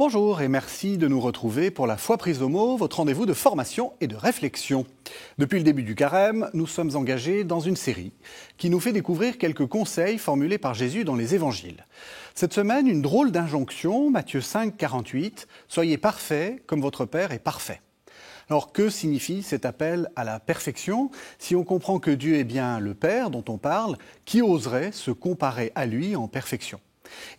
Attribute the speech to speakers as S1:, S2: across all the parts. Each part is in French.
S1: Bonjour et merci de nous retrouver pour la Foi prise au mot, votre rendez-vous de formation et de réflexion. Depuis le début du Carême, nous sommes engagés dans une série qui nous fait découvrir quelques conseils formulés par Jésus dans les évangiles. Cette semaine, une drôle d'injonction, Matthieu 5, 48, « Soyez parfaits comme votre Père est parfait ». Alors que signifie cet appel à la perfection? Si on comprend que Dieu est bien le Père dont on parle, qui oserait se comparer à lui en perfection?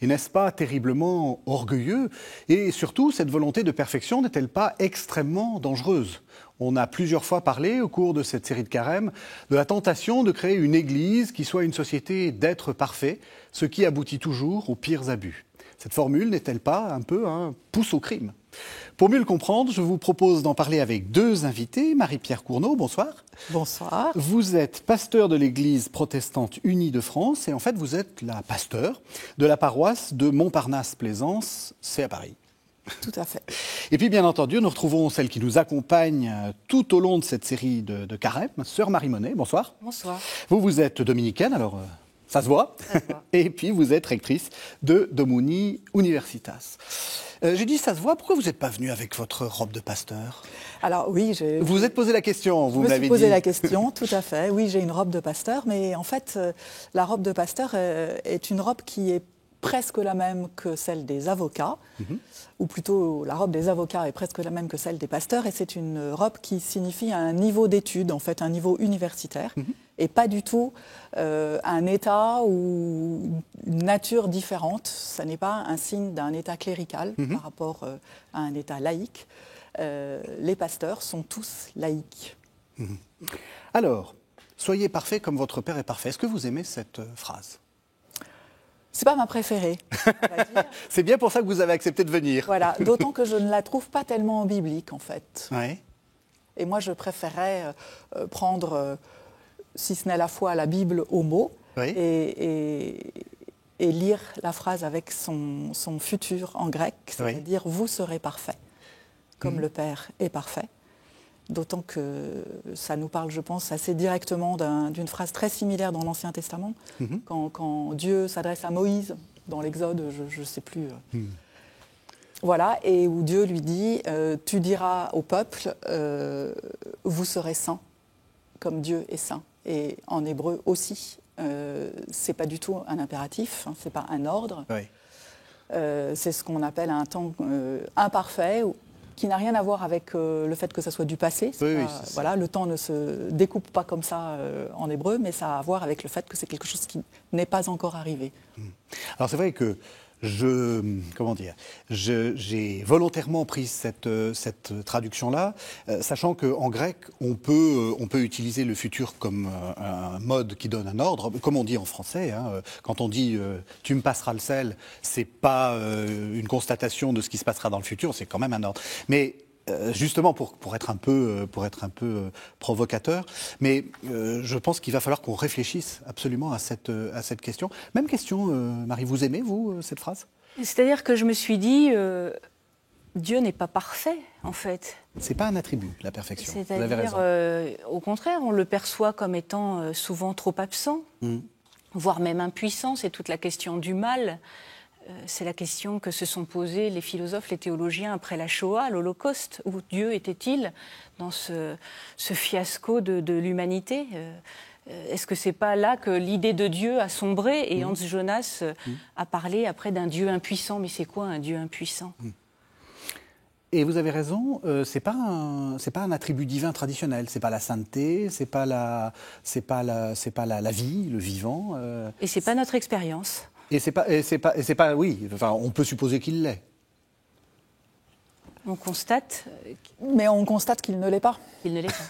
S1: Et n'est-ce pas terriblement orgueilleux? Et surtout, cette volonté de perfection n'est-elle pas extrêmement dangereuse? On a plusieurs fois parlé, au cours de cette série de Carême, de la tentation de créer une église qui soit une société d'êtres parfaits, ce qui aboutit toujours aux pires abus. Cette formule n'est-elle pas un peu un pouce au crime? Pour mieux le comprendre, je vous propose d'en parler avec deux invités. Marie-Pierre Cournot, bonsoir.
S2: Bonsoir.
S1: Vous êtes pasteur de l'Église protestante unie de France et en fait vous êtes la pasteur de la paroisse de Montparnasse-Plaisance, c'est à Paris.
S2: Tout à fait.
S1: Et puis bien entendu, nous retrouvons celle qui nous accompagne tout au long de cette série de Carême, sœur Marie Monet, bonsoir.
S2: Bonsoir.
S1: Vous êtes dominicaine, alors ça se voit.
S2: Ça se voit.
S1: Et puis vous êtes rectrice de Domuni Universitas. J'ai dit ça se voit, pourquoi vous n'êtes pas venu avec votre robe de pasteur?
S2: Alors oui,
S1: vous vous êtes posé la question, vous
S2: me
S1: m'avez
S2: suis posé
S1: dit.
S2: la question, tout à fait. Oui, j'ai une robe de pasteur, mais en fait, la robe de pasteur est une robe qui est presque la même que celle des avocats, ou plutôt la robe des avocats est presque la même que celle des pasteurs, et c'est une robe qui signifie un niveau d'études, en fait, un niveau universitaire, et pas du tout un état ou une nature différente. Ça n'est pas un signe d'un état clérical par rapport à un état laïque. Les pasteurs sont tous laïcs.
S1: Alors, soyez parfaits comme votre Père est parfait. Est-ce que vous aimez cette phrase?
S2: C'est pas ma préférée, on va dire.
S1: C'est bien pour ça que vous avez accepté de venir.
S2: Voilà, d'autant que je ne la trouve pas tellement biblique, en fait.
S1: Ouais.
S2: Et moi, je préférais prendre, si ce n'est la foi, la Bible au mot,
S1: Oui.
S2: et lire la phrase avec son futur en grec, c'est-à-dire « vous serez parfait », comme le Père est parfait. D'autant que ça nous parle, je pense, assez directement d'une phrase très similaire dans l'Ancien Testament, quand Dieu s'adresse à Moïse, dans l'Exode, je ne sais plus. Voilà, et où Dieu lui dit « Tu diras au peuple, vous serez saints, comme Dieu est saint ». Et en hébreu aussi, ce n'est pas du tout un impératif, ce n'est pas un ordre.
S1: Oui.
S2: C'est ce qu'on appelle un temps imparfait, qui n'a rien à voir avec le fait que ça soit du passé. Voilà, le temps ne se découpe pas comme ça en hébreu, mais ça a à voir avec le fait que c'est quelque chose qui n'est pas encore arrivé.
S1: Alors c'est vrai que j'ai volontairement pris cette traduction-là, sachant qu'en grec, on peut utiliser le futur comme un mode qui donne un ordre, comme on dit en français. Quand on dit « tu me passeras le sel », c'est pas une constatation de ce qui se passera dans le futur, c'est quand même un ordre. Mais justement pour être un peu provocateur, mais je pense qu'il va falloir qu'on réfléchisse absolument à cette question. Même question, Marie, vous aimez, vous, cette phrase?
S3: C'est-à-dire que je me suis dit, Dieu n'est pas parfait, en fait.
S1: C'est pas un attribut, la perfection. Vous avez raison.
S3: Au contraire, on le perçoit comme étant souvent trop absent, voire même impuissant. C'est toute la question du mal. C'est la question que se sont posées les philosophes, les théologiens après la Shoah, l'Holocauste. Où Dieu était-il dans ce fiasco de l'humanité? Est-ce que c'est pas là que l'idée de Dieu a sombré? Et Hans Jonas a parlé après d'un Dieu impuissant. Mais c'est quoi un Dieu impuissant?
S1: Et vous avez raison, c'est pas un attribut divin traditionnel. C'est pas la sainteté, c'est pas la vie, le vivant.
S3: Et c'est pas notre expérience.
S1: Et c'est pas, oui. Enfin, on peut supposer qu'il l'est.
S3: On constate.
S2: Mais on constate qu'il ne l'est pas.
S3: Il ne l'est pas.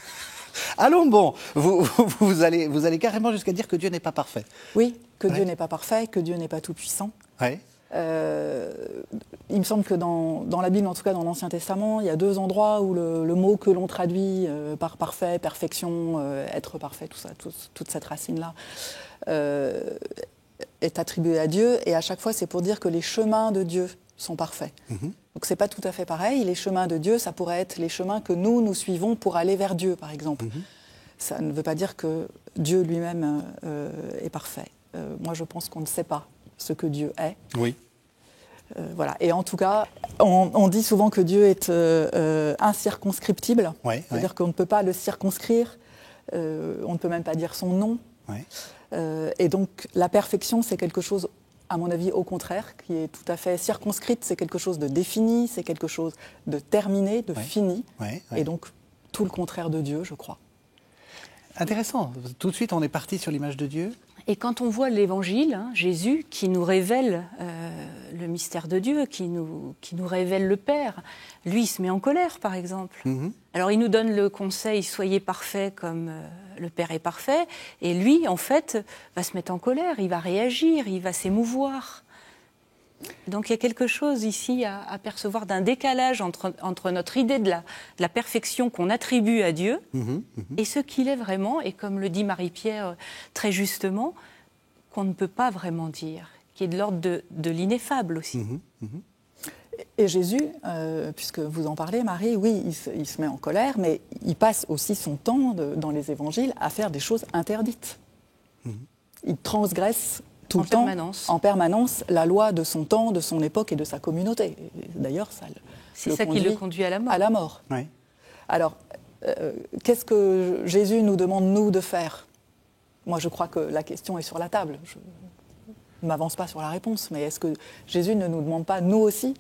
S1: Allons, bon, vous allez carrément jusqu'à dire que Dieu n'est pas parfait.
S2: Oui, que Dieu n'est pas parfait, que Dieu n'est pas tout-puissant.
S1: Ouais.
S2: Il me semble que dans la Bible, en tout cas dans l'Ancien Testament, il y a deux endroits où le mot que l'on traduit par parfait, perfection, être parfait, tout ça, toute cette racine-là, est attribué à Dieu. Et à chaque fois, c'est pour dire que les chemins de Dieu sont parfaits. Donc c'est pas tout à fait pareil. Les chemins de Dieu, ça pourrait être les chemins que nous suivons pour aller vers Dieu, par exemple. Ça ne veut pas dire que Dieu lui-même est parfait. Moi, je pense qu'on ne sait pas ce que Dieu est.
S1: Oui.
S2: Voilà. Et en tout cas, on dit souvent que Dieu est incirconscriptible, c'est-à-dire qu'on ne peut pas le circonscrire, on ne peut même pas dire son nom. Et donc la perfection, c'est quelque chose, à mon avis, au contraire, qui est tout à fait circonscrite, c'est quelque chose de défini, c'est quelque chose de terminé, de fini, et donc tout le contraire de Dieu, je crois.
S1: Intéressant. Tout de suite, on est parti sur l'image de Dieu.
S3: Et quand on voit l'Évangile, Jésus, qui nous révèle le mystère de Dieu, qui nous révèle le Père, lui, il se met en colère, par exemple. Alors, il nous donne le conseil « Soyez parfaits comme le Père est parfait ». Et lui, en fait, va se mettre en colère, il va réagir, il va s'émouvoir. Donc, il y a quelque chose ici à percevoir d'un décalage entre notre idée de la perfection qu'on attribue à Dieu et ce qu'il est vraiment, et comme le dit Marie-Pierre très justement, qu'on ne peut pas vraiment dire, qui est de l'ordre de l'ineffable aussi.
S2: Et Jésus, puisque vous en parlez, Marie, oui, il se met en colère, mais il passe aussi son temps dans les évangiles à faire des choses interdites. Il transgresse tout le temps, en permanence, la loi de son temps, de son époque et de sa communauté. D'ailleurs,
S3: c'est ça qui le conduit à la mort.
S2: À la mort. Alors, qu'est-ce que Jésus nous demande, nous, de faire ? Moi, je crois que la question est sur la table. Je ne m'avance pas sur la réponse, mais est-ce que Jésus ne nous demande pas, nous aussi,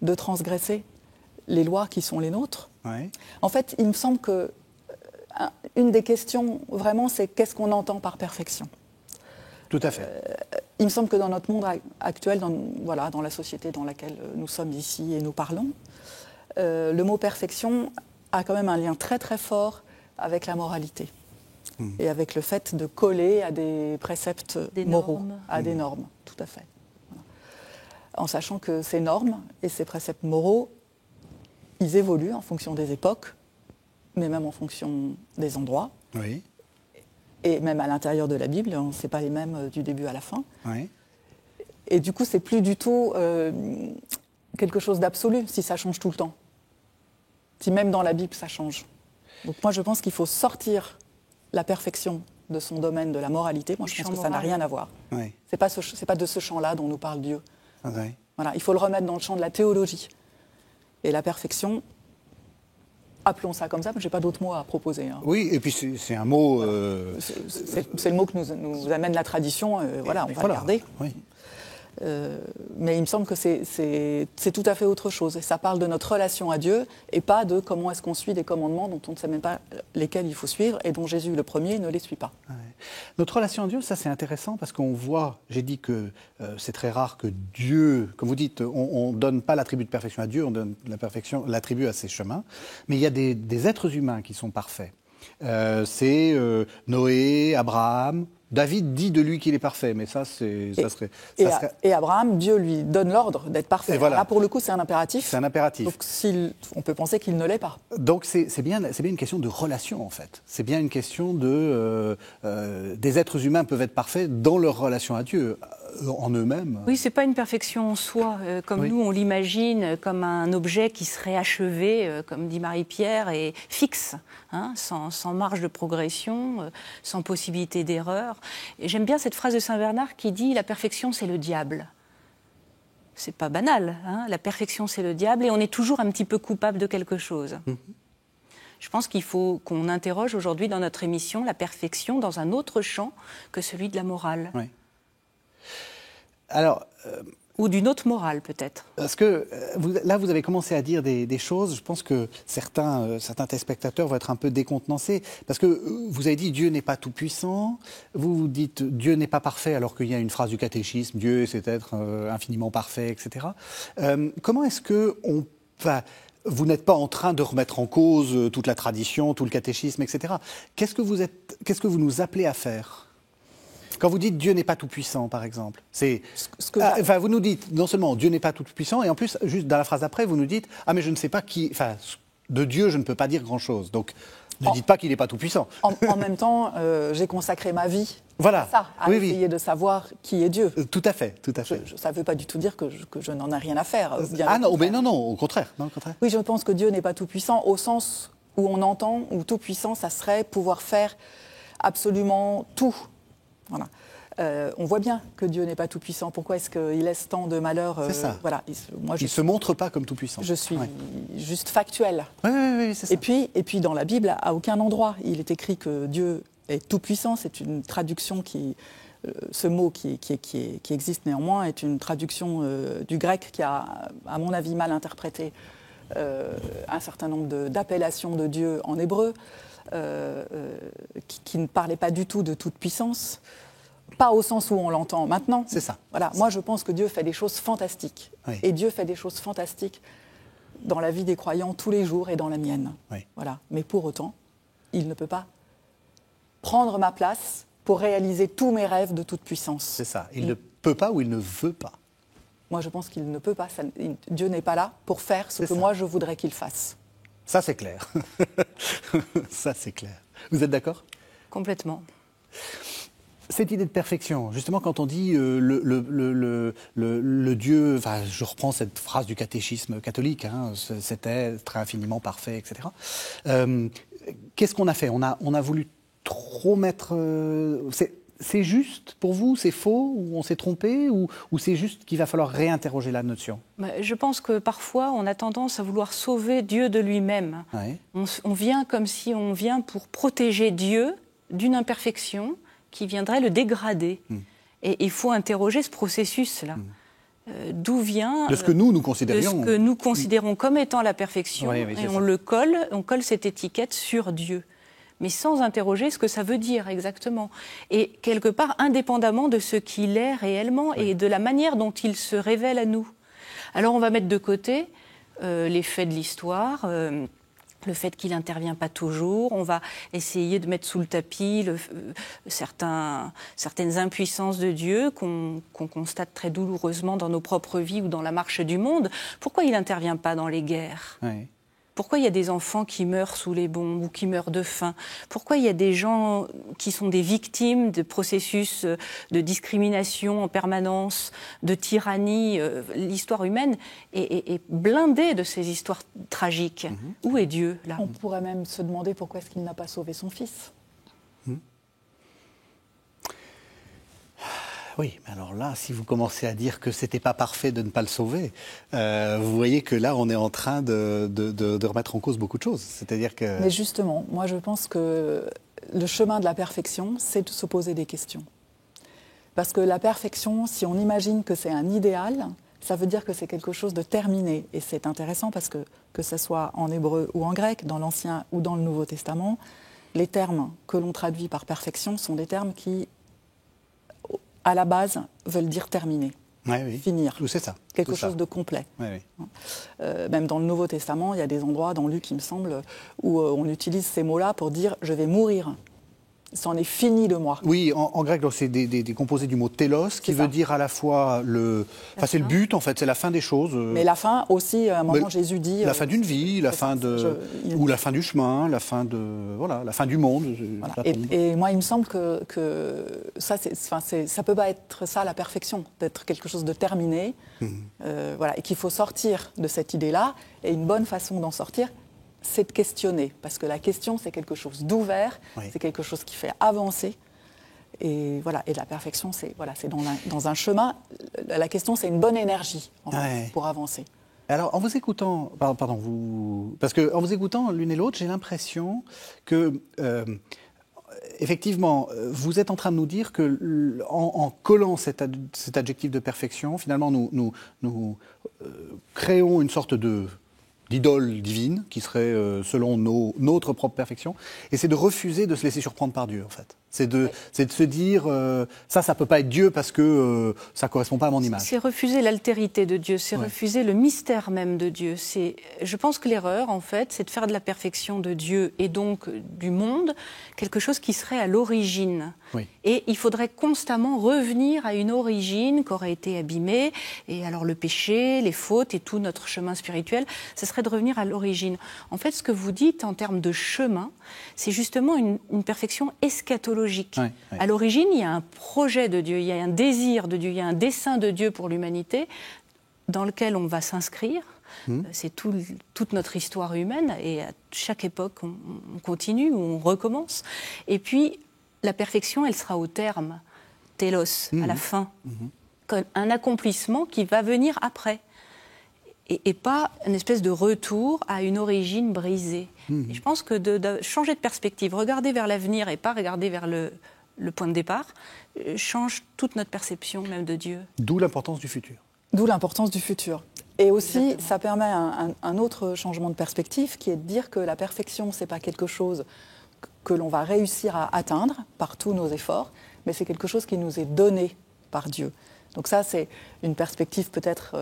S2: de transgresser les lois qui sont les nôtres ? En fait, il me semble que une des questions, vraiment, c'est qu'est-ce qu'on entend par perfection ?
S1: Tout à fait.
S2: Il me semble que dans notre monde actuel, dans la société dans laquelle nous sommes ici et nous parlons, le mot perfection a quand même un lien très très fort avec la moralité et avec le fait de coller à des préceptes moraux, à des normes, tout à fait. Voilà. En sachant que ces normes et ces préceptes moraux, ils évoluent en fonction des époques, mais même en fonction des endroits. Et même à l'intérieur de la Bible, ce n'est pas les mêmes du début à la fin. Et du coup, ce n'est plus du tout quelque chose d'absolu si ça change tout le temps. Si même dans la Bible, ça change. Donc moi, je pense qu'il faut sortir la perfection de son domaine de la moralité. Moi, je pense que ça n'a rien à voir. C'est pas de ce champ-là dont nous parle Dieu. Voilà, il faut le remettre dans le champ de la théologie. Et la perfection... Appelons ça comme ça, mais je n'ai pas d'autres mots à proposer.
S1: Oui, et puis c'est un mot...
S2: C'est le mot que nous amène la tradition, voilà, on va le garder. Mais il me semble que c'est tout à fait autre chose. Et ça parle de notre relation à Dieu et pas de comment est-ce qu'on suit des commandements dont on ne sait même pas lesquels il faut suivre et dont Jésus, le premier, ne les suit pas.
S1: Notre relation à Dieu, ça c'est intéressant parce qu'on voit, j'ai dit que c'est très rare que Dieu, comme vous dites, on ne donne pas l'attribut de perfection à Dieu, on donne l'attribut à ses chemins, mais il y a des êtres humains qui sont parfaits. C'est Noé, Abraham... David dit de lui qu'il est parfait, mais ça serait...
S2: Et Abraham, Dieu lui donne l'ordre d'être parfait. Voilà. Là, pour le coup, c'est un impératif.
S1: C'est un impératif.
S2: Donc, on peut penser qu'il ne l'est pas.
S1: Donc, c'est bien une question de relation, en fait. C'est bien une question de... des êtres humains peuvent être parfaits dans leur relation à Dieu, en eux-mêmes.
S3: Oui, c'est pas une perfection en soi, comme nous, on l'imagine comme un objet qui serait achevé, comme dit Marie-Pierre, et fixe, sans marge de progression, sans possibilité d'erreur. Et j'aime bien cette phrase de Saint Bernard qui dit « la perfection, c'est le diable ». C'est pas banal, la perfection, c'est le diable, et on est toujours un petit peu coupable de quelque chose. Je pense qu'il faut qu'on interroge aujourd'hui dans notre émission la perfection dans un autre champ que celui de la morale.
S1: Alors...
S3: ou d'une autre morale, peut-être.
S1: Parce que là, vous avez commencé à dire des choses. Je pense que certains téléspectateurs vont être un peu décontenancés. Parce que vous avez dit Dieu n'est pas tout-puissant. Vous dites Dieu n'est pas parfait, alors qu'il y a une phrase du catéchisme, Dieu c'est être infiniment parfait, etc. Comment est-ce que vous n'êtes pas en train de remettre en cause toute la tradition, tout le catéchisme, etc. Qu'est-ce que vous nous appelez à faire ? Quand vous dites Dieu n'est pas tout-puissant, par exemple, vous nous dites non seulement Dieu n'est pas tout-puissant, et en plus, juste dans la phrase après, vous nous dites « Ah, mais je ne sais pas qui... » Enfin, de Dieu, je ne peux pas dire grand-chose. Donc, ne dites pas qu'il n'est pas tout-puissant.
S2: En même temps, j'ai consacré ma vie à ça, à essayer de savoir qui est Dieu.
S1: Tout à fait, tout à fait.
S2: Ça ne veut pas du tout dire que je n'en ai rien à faire.
S1: Non, au contraire.
S2: Oui, je pense que Dieu n'est pas tout-puissant au sens où on entend, où tout-puissant, ça serait pouvoir faire absolument tout. Voilà. On voit bien que Dieu n'est pas tout-puissant. Pourquoi est-ce qu'il laisse tant de malheurs
S1: C'est ça.
S2: Voilà.
S1: Moi, il ne se montre pas comme tout-puissant.
S2: Je suis juste factuelle.
S1: Oui, c'est ça.
S2: Et puis, dans la Bible, à aucun endroit, il est écrit que Dieu est tout-puissant. C'est une traduction ce mot qui existe néanmoins est une traduction du grec qui a, à mon avis, mal interprété un certain nombre d'appellations de Dieu en hébreu, qui ne parlait pas du tout de toute puissance, pas au sens où on l'entend maintenant.
S1: C'est ça.
S2: Voilà. Moi, je pense que Dieu fait des choses fantastiques.
S1: Oui.
S2: Et Dieu fait des choses fantastiques dans la vie des croyants tous les jours et dans la mienne.
S1: Oui.
S2: Voilà. Mais pour autant, il ne peut pas prendre ma place pour réaliser tous mes rêves de toute puissance.
S1: C'est ça. Il ne peut pas ou il ne veut pas.
S2: Moi, je pense qu'il ne peut pas. Dieu n'est pas là pour faire ce que moi, je voudrais qu'il fasse.
S1: Ça, c'est clair. Ça, c'est clair. Vous êtes d'accord ?
S3: Complètement.
S1: Cette idée de perfection, justement, quand on dit le Dieu, enfin, je reprends cette phrase du catéchisme catholique, hein, cet être infiniment parfait, etc. Qu'est-ce qu'on a fait ? On a voulu trop mettre... C'est juste pour vous, c'est faux, ou on s'est trompé, ou c'est juste qu'il va falloir réinterroger la notion ?
S3: Je pense que parfois, on a tendance à vouloir sauver Dieu de lui-même.
S1: Ouais.
S3: On vient comme si on vient pour protéger Dieu d'une imperfection qui viendrait le dégrader. Et il faut interroger ce processus-là. D'où vient...
S1: De ce que nous considérions.
S3: De ce que nous considérons comme étant la perfection.
S1: Oui,
S3: et on colle cette étiquette sur Dieu. Mais sans interroger ce que ça veut dire exactement. Et quelque part, indépendamment de ce qu'il est réellement et de la manière dont il se révèle à nous. Alors on va mettre de côté les faits de l'histoire, le fait qu'il n'intervient pas toujours. On va essayer de mettre sous le tapis certaines impuissances de Dieu qu'on constate très douloureusement dans nos propres vies ou dans la marche du monde. Pourquoi il n'intervient pas dans les guerres ?
S1: Ouais.
S3: Pourquoi il y a des enfants qui meurent sous les bombes ou qui meurent de faim ? Pourquoi il y a des gens qui sont des victimes de processus de discrimination en permanence, de tyrannie ? L'histoire humaine est blindée de ces histoires tragiques. Où est Dieu, là ?
S2: On pourrait même se demander pourquoi est-ce qu'il n'a pas sauvé son fils.
S1: Oui, mais alors là, si vous commencez à dire que c'était pas parfait de ne pas le sauver, vous voyez que là, on est en train de remettre en cause beaucoup de choses. C'est-à-dire que...
S2: Mais justement, moi, je pense que le chemin de la perfection, c'est de se poser des questions. Parce que la perfection, si on imagine que c'est un idéal, ça veut dire que c'est quelque chose de terminé. Et c'est intéressant parce que ce soit en hébreu ou en grec, dans l'Ancien ou dans le Nouveau Testament, les termes que l'on traduit par perfection sont des termes qui, à la base, veulent dire terminer, finir,
S1: c'est ça,
S2: quelque chose de complet. Même dans le Nouveau Testament, il y a des endroits dans Luc, il me semble, où on utilise ces mots-là pour dire « je vais mourir ». C'en est fini de moi.
S1: Oui, en grec, c'est des composés du mot télos, qui veut dire à la fois c'est le but, en fait, c'est la fin des choses.
S2: Mais la fin aussi, à un moment, Jésus dit...
S1: La fin d'une vie, la fin ou la fin du chemin, la fin du monde.
S2: Voilà. Et moi, il me semble que ça, ça peut pas être ça, la perfection, d'être quelque chose de terminé, et qu'il faut sortir de cette idée-là. Et une bonne façon d'en sortir, c'est de questionner, parce que la question, c'est quelque chose d'ouvert, c'est quelque chose qui fait avancer. Et voilà, et la perfection, c'est dans un chemin. La question, c'est une bonne énergie pour avancer.
S1: Alors, en vous écoutant, parce que en vous écoutant l'une et l'autre, j'ai l'impression que, effectivement, vous êtes en train de nous dire que, en collant cet adjectif de perfection, finalement, nous créons une sorte d'idole divine, qui serait selon notre propre perfection, et c'est de refuser de se laisser surprendre par Dieu, en fait. C'est de se dire, ça peut pas être Dieu parce que ça correspond pas à mon image.
S3: C'est refuser l'altérité de Dieu, c'est refuser le mystère même de Dieu. Je pense que l'erreur, en fait, c'est de faire de la perfection de Dieu et donc du monde quelque chose qui serait à l'origine.
S1: Oui.
S3: Et il faudrait constamment revenir à une origine qui aurait été abîmée. Et alors le péché, les fautes et tout notre chemin spirituel, ce serait de revenir à l'origine. En fait, ce que vous dites en termes de chemin, c'est justement une perfection eschatologique. À l'origine, il y a un projet de Dieu, il y a un désir de Dieu, il y a un dessein de Dieu pour l'humanité dans lequel on va s'inscrire. C'est toute notre histoire humaine et à chaque époque, on continue ou on recommence. Et puis, la perfection, elle sera au terme. télos, à la fin, comme un accomplissement qui va venir après. Et pas une espèce de retour à une origine brisée. Et je pense que de changer de perspective, regarder vers l'avenir et pas regarder vers le point de départ, change toute notre perception même de Dieu.
S1: D'où l'importance du futur.
S2: D'où l'importance du futur. Et aussi,
S3: Exactement.
S2: ça permet un autre changement de perspective qui est de dire que la perfection, ce n'est pas quelque chose que l'on va réussir à atteindre par tous nos efforts, mais c'est quelque chose qui nous est donné par Dieu. Donc ça, c'est une perspective peut-être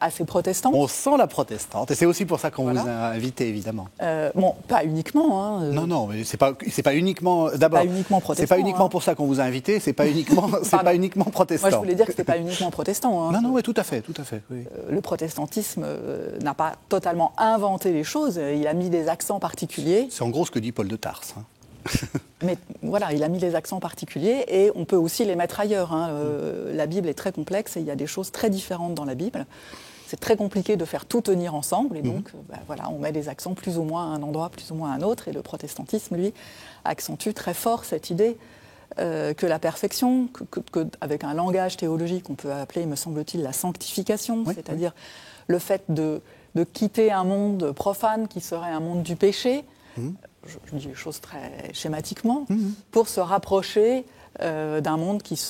S2: assez protestante.
S1: On sent la protestante, et c'est aussi pour ça qu'on
S2: Voilà.
S1: vous a invité, évidemment.
S2: Bon, pas uniquement. Hein,
S1: Non, mais c'est pas uniquement. D'abord,
S2: pas uniquement protestant,
S1: c'est pas uniquement
S2: hein.
S1: pour ça qu'on vous a invité. C'est pas uniquement, pas uniquement protestant.
S2: Moi, je voulais dire que c'était pas uniquement protestant. Hein.
S1: Non, oui, tout à fait, oui.
S2: Le protestantisme n'a pas totalement inventé les choses. Il a mis des accents particuliers.
S1: C'est en gros ce que dit Paul de Tarse. Hein.
S2: Mais voilà, il a mis des accents particuliers et on peut aussi les mettre ailleurs. Hein. La Bible est très complexe et il y a des choses très différentes dans la Bible. C'est très compliqué de faire tout tenir ensemble et donc voilà, on met des accents plus ou moins à un endroit, plus ou moins à un autre. Et le protestantisme, lui, accentue très fort cette idée que la perfection, avec un langage théologique, on peut appeler, me semble-t-il, la sanctification, c'est-à-dire le fait de quitter un monde profane qui serait un monde du péché. Je dis les choses très schématiquement, pour se rapprocher d'un monde qui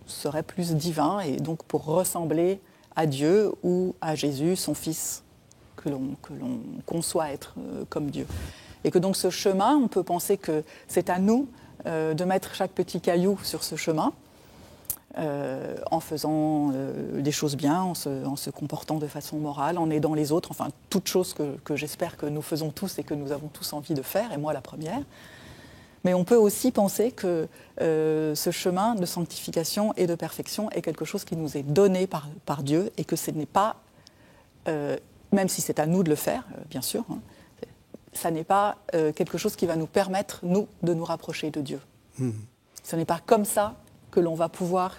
S2: serait plus divin et donc pour ressembler à Dieu ou à Jésus, son Fils, que l'on conçoit être comme Dieu. Et que donc ce chemin, on peut penser que c'est à nous de mettre chaque petit caillou sur ce chemin, en faisant des choses bien, en se comportant de façon morale, en aidant les autres, enfin toutes choses que j'espère que nous faisons tous et que nous avons tous envie de faire, et moi la première. Mais on peut aussi penser que ce chemin de sanctification et de perfection est quelque chose qui nous est donné par Dieu et que ce n'est pas, même si c'est à nous de le faire, bien sûr, hein, ça n'est pas quelque chose qui va nous permettre, nous, de nous rapprocher de Dieu. Ce n'est pas comme ça que l'on va pouvoir,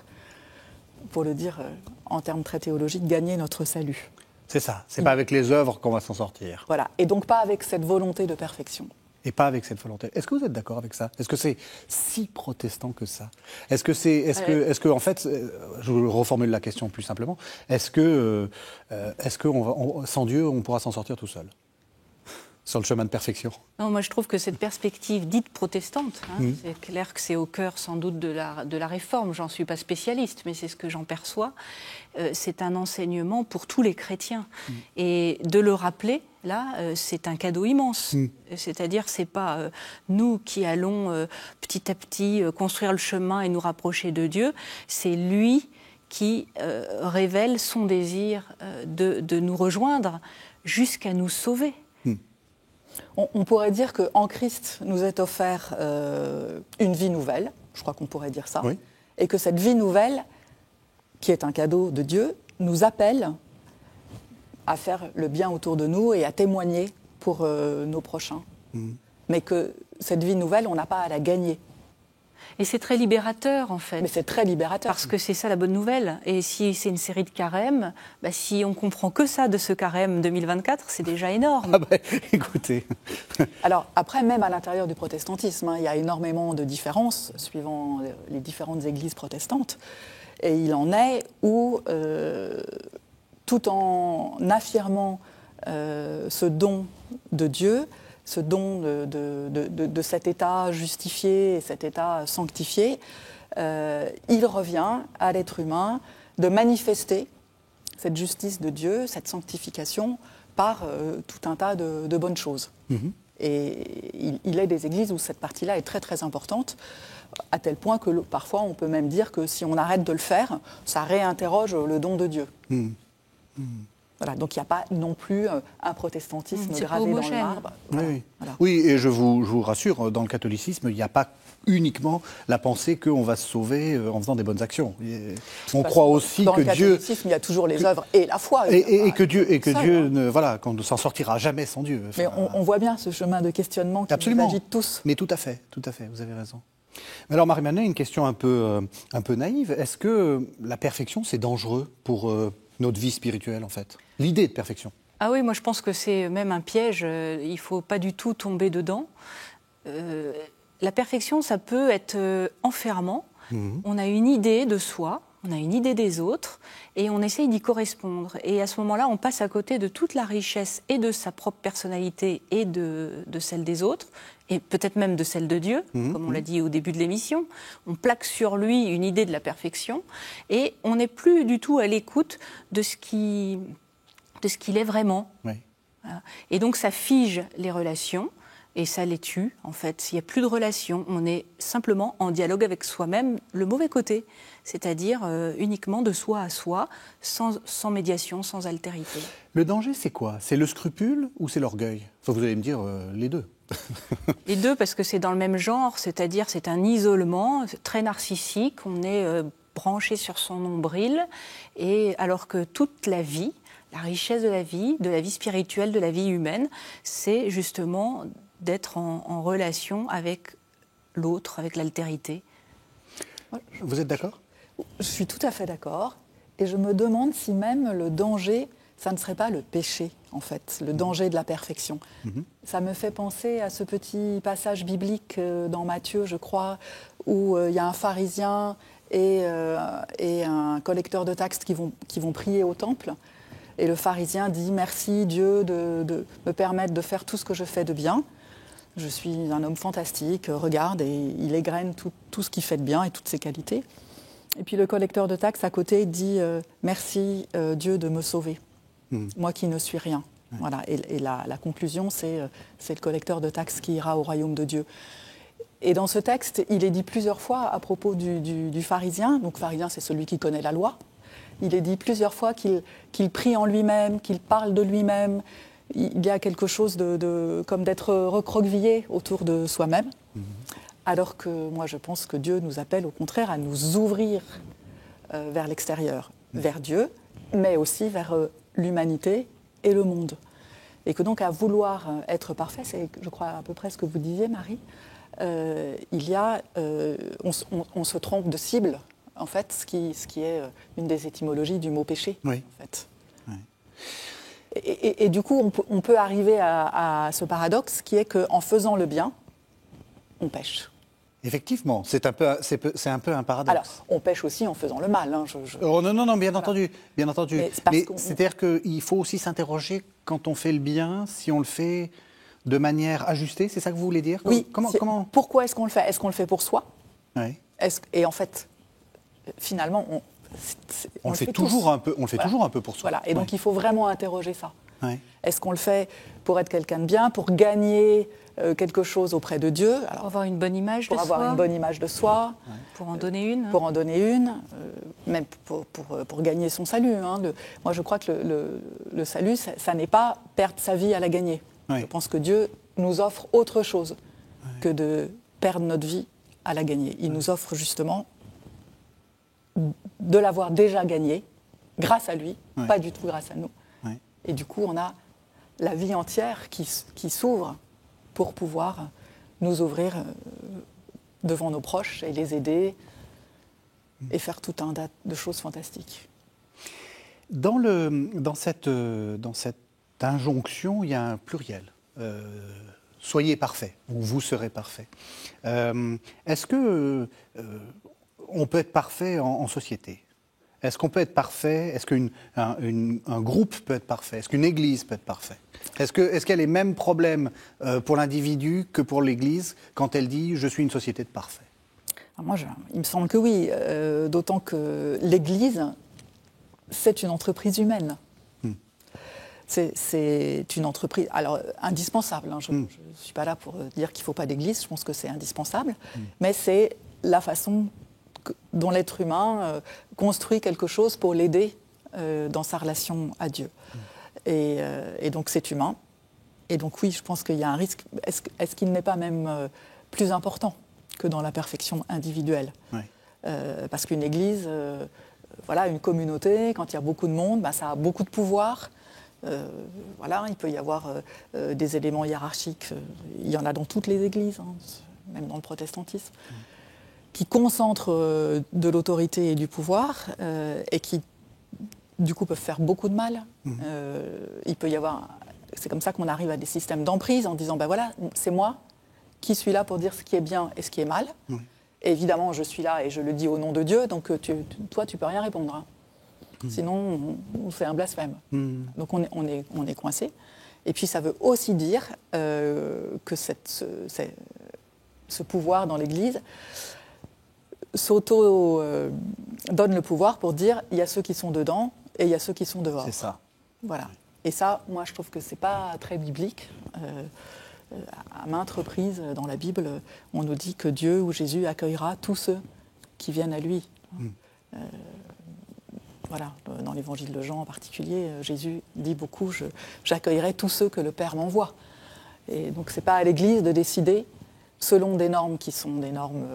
S2: pour le dire en termes très théologiques, gagner notre salut.
S1: C'est ça, c'est pas avec les œuvres qu'on va s'en sortir.
S2: Voilà, et donc pas avec cette volonté de perfection.
S1: Et pas avec cette volonté. Est-ce que vous êtes d'accord avec ça? Est-ce que c'est si protestant que ça? Est-ce que en fait, je vous reformule la question plus simplement, est-ce que sans Dieu, on pourra s'en sortir tout seul sur le chemin de perfection?
S3: Non, moi je trouve que cette perspective dite protestante, c'est clair que c'est au cœur sans doute de la réforme, j'en suis pas spécialiste, mais c'est ce que j'en perçois, c'est un enseignement pour tous les chrétiens. Et de le rappeler, là, c'est un cadeau immense. C'est-à-dire, c'est pas nous qui allons petit à petit construire le chemin et nous rapprocher de Dieu, c'est lui qui révèle son désir de nous rejoindre jusqu'à nous sauver.
S2: On pourrait dire qu'en Christ nous est offert une vie nouvelle, je crois qu'on pourrait dire ça, et que cette vie nouvelle, qui est un cadeau de Dieu, nous appelle à faire le bien autour de nous et à témoigner pour nos prochains. Mais que cette vie nouvelle, on n'a pas à la gagner.
S3: Et c'est très libérateur, en fait.
S2: Mais c'est très libérateur.
S3: Parce que c'est ça la bonne nouvelle. Et si c'est une série de carèmes, si on comprend que ça de ce carême 2024, c'est déjà énorme.
S1: Ah ben, écoutez.
S2: Alors, après, même à l'intérieur du protestantisme, il y a énormément de différences suivant les différentes églises protestantes. Et il en est où, tout en affirmant ce don de Dieu, ce don de cet état justifié et cet état sanctifié, il revient à l'être humain de manifester cette justice de Dieu, cette sanctification, par tout un tas de bonnes choses. Et il est des églises où cette partie-là est très très importante, à tel point que parfois on peut même dire que si on arrête de le faire, ça réinterroge le don de Dieu. Voilà, donc il n'y a pas non plus un protestantisme gravé dans le marbre. Voilà,
S1: Oui.
S2: voilà.
S1: Oui, et je vous rassure, dans le catholicisme, il n'y a pas uniquement la pensée qu'on va se sauver en faisant des bonnes actions. On croit aussi
S2: dans
S1: que
S2: le
S1: Dieu...
S2: catholicisme, il y a toujours les œuvres et la foi.
S1: Et que Dieu,
S2: seul,
S1: voilà, qu'on ne s'en sortira jamais sans Dieu.
S2: Mais on voit bien ce chemin de questionnement qui nous agite tous.
S1: Mais tout à fait, vous avez raison. Mais alors, Marie-Manet, une question un peu naïve. Est-ce que la perfection, c'est dangereux pour notre vie spirituelle, en fait? L'idée de perfection.
S3: Ah oui, moi je pense que c'est même un piège. Il ne faut pas du tout tomber dedans. La perfection, ça peut être enfermant On a une idée de soi, on a une idée des autres, et on essaye d'y correspondre. Et à ce moment-là, on passe à côté de toute la richesse et de sa propre personnalité et de celle des autres, et peut-être même de celle de Dieu, comme on l'a dit au début de l'émission. On plaque sur lui une idée de la perfection, et on n'est plus du tout à l'écoute de ce qu'il est vraiment.
S1: Oui.
S3: Voilà. Et donc ça fige les relations, et ça les tue, en fait. Il n'y a plus de relations, on est simplement en dialogue avec soi-même, le mauvais côté, c'est-à-dire uniquement de soi à soi, sans médiation, sans altérité.
S1: Le danger, c'est quoi? C'est le scrupule ou c'est l'orgueil? Enfin, vous allez me dire les deux.
S3: Les deux, parce que c'est dans le même genre, c'est-à-dire c'est un isolement très narcissique, on est branché sur son nombril, et alors que toute la vie, la richesse de la vie spirituelle, de la vie humaine, c'est justement d'être en relation avec l'autre, avec l'altérité.
S1: Vous êtes d'accord?
S2: Je suis tout à fait d'accord. Et je me demande si même le danger, ça ne serait pas le péché, en fait, le danger de la perfection. Ça me fait penser à ce petit passage biblique dans Matthieu, je crois, où il y a un pharisien et un collecteur de taxes qui vont prier au temple. Et le pharisien dit « Merci Dieu de me permettre de faire tout ce que je fais de bien. Je suis un homme fantastique, regarde, et il égrène tout ce qu'il fait de bien et toutes ses qualités. » Et puis le collecteur de taxes à côté dit « Merci Dieu de me sauver, moi qui ne suis rien. » Voilà. Et la conclusion, c'est le collecteur de taxes qui ira au royaume de Dieu. Et dans ce texte, il est dit plusieurs fois à propos du pharisien. Donc pharisien, c'est celui qui connaît la loi. Il est dit plusieurs fois qu'il prie en lui-même, qu'il parle de lui-même. Il y a quelque chose comme d'être recroquevillé autour de soi-même. Alors que moi, je pense que Dieu nous appelle au contraire à nous ouvrir vers l'extérieur, vers Dieu, mais aussi vers l'humanité et le monde. Et que donc à vouloir être parfait, c'est, je crois, à peu près ce que vous disiez, Marie, on se trompe de cible, en fait, ce qui est une des étymologies du mot péché,
S1: oui.
S2: En fait.
S1: Oui.
S2: Et du coup, on peut arriver à ce paradoxe qui est qu'en faisant le bien, on pêche.
S1: Effectivement, c'est un peu un paradoxe.
S2: Alors, on pêche aussi en faisant le mal. Hein,
S1: Oh, non, bien entendu. Mais
S2: c'est
S1: c'est-à-dire qu'il faut aussi s'interroger quand on fait le bien, si on le fait de manière ajustée, c'est ça que vous voulez dire?
S2: Oui.
S1: Comment...
S2: Pourquoi est-ce qu'on le fait? Est-ce qu'on le fait pour soi?
S1: Oui.
S2: Et en fait, finalement,
S1: on le fait toujours un peu. On le fait toujours un peu pour soi.
S2: Voilà. Et donc, il faut vraiment interroger ça.
S1: Oui.
S2: Est-ce qu'on le fait pour être quelqu'un de bien, pour gagner quelque chose auprès de Dieu? Alors,
S3: pour avoir une bonne image de soi.
S2: Pour avoir une bonne image de soi.
S3: Ouais. Pour en donner une.
S2: Pour en donner une, même pour gagner son salut. Hein. Moi, je crois que le salut, ça n'est pas perdre sa vie à la gagner.
S1: Oui.
S2: Je pense que Dieu nous offre autre chose que de perdre notre vie à la gagner. Il nous offre justement de l'avoir déjà gagnée, grâce à lui, pas du tout grâce à nous.
S1: Oui.
S2: Et du coup, on a la vie entière qui s'ouvre pour pouvoir nous ouvrir devant nos proches et les aider et faire tout un tas de choses fantastiques.
S1: Dans cette injonction, il y a un pluriel. Soyez parfait, ou vous serez parfait. Est-ce que on peut être parfait en société? Est-ce qu'on peut être parfait? Est-ce qu'un groupe peut être parfait? Est-ce qu'une église peut être parfaite? Est-ce qu'il y a les mêmes problèmes pour l'individu que pour l'église quand elle dit « je suis une société de parfaits » ?
S2: Moi, il me semble que oui, d'autant que l'église, c'est une entreprise humaine. C'est une entreprise, alors indispensable. Hein, je ne suis pas là pour dire qu'il ne faut pas d'église, je pense que c'est indispensable, mais c'est la façon dont l'être humain construit quelque chose pour l'aider dans sa relation à Dieu. Et donc c'est humain. Et donc oui, je pense qu'il y a un risque. Est-ce qu'il n'est pas même plus important que dans la perfection individuelle?
S1: Oui.
S2: Parce qu'une église, une communauté, quand il y a beaucoup de monde, ça a beaucoup de pouvoir. Il peut y avoir des éléments hiérarchiques. Il y en a dans toutes les églises, hein, même dans le protestantisme, qui concentrent de l'autorité et du pouvoir et qui, du coup, peuvent faire beaucoup de mal. Il peut y avoir... C'est comme ça qu'on arrive à des systèmes d'emprise en disant, c'est moi qui suis là pour dire ce qui est bien et ce qui est mal. Et évidemment, je suis là et je le dis au nom de Dieu, donc toi, tu peux rien répondre. Hein. Sinon, on fait un blasphème. Donc on est coincé. Et puis ça veut aussi dire que ce pouvoir dans l'Église donne le pouvoir pour dire il y a ceux qui sont dedans et il y a ceux qui sont dehors.
S1: C'est ça.
S2: Voilà. Et ça, moi, je trouve que c'est pas très biblique. À maintes reprises dans la Bible, on nous dit que Dieu ou Jésus accueillera tous ceux qui viennent à lui. Voilà, dans l'évangile de Jean en particulier, Jésus dit beaucoup « j'accueillerai tous ceux que le Père m'envoie ». Et donc, ce n'est pas à l'Église de décider, selon des normes qui sont des normes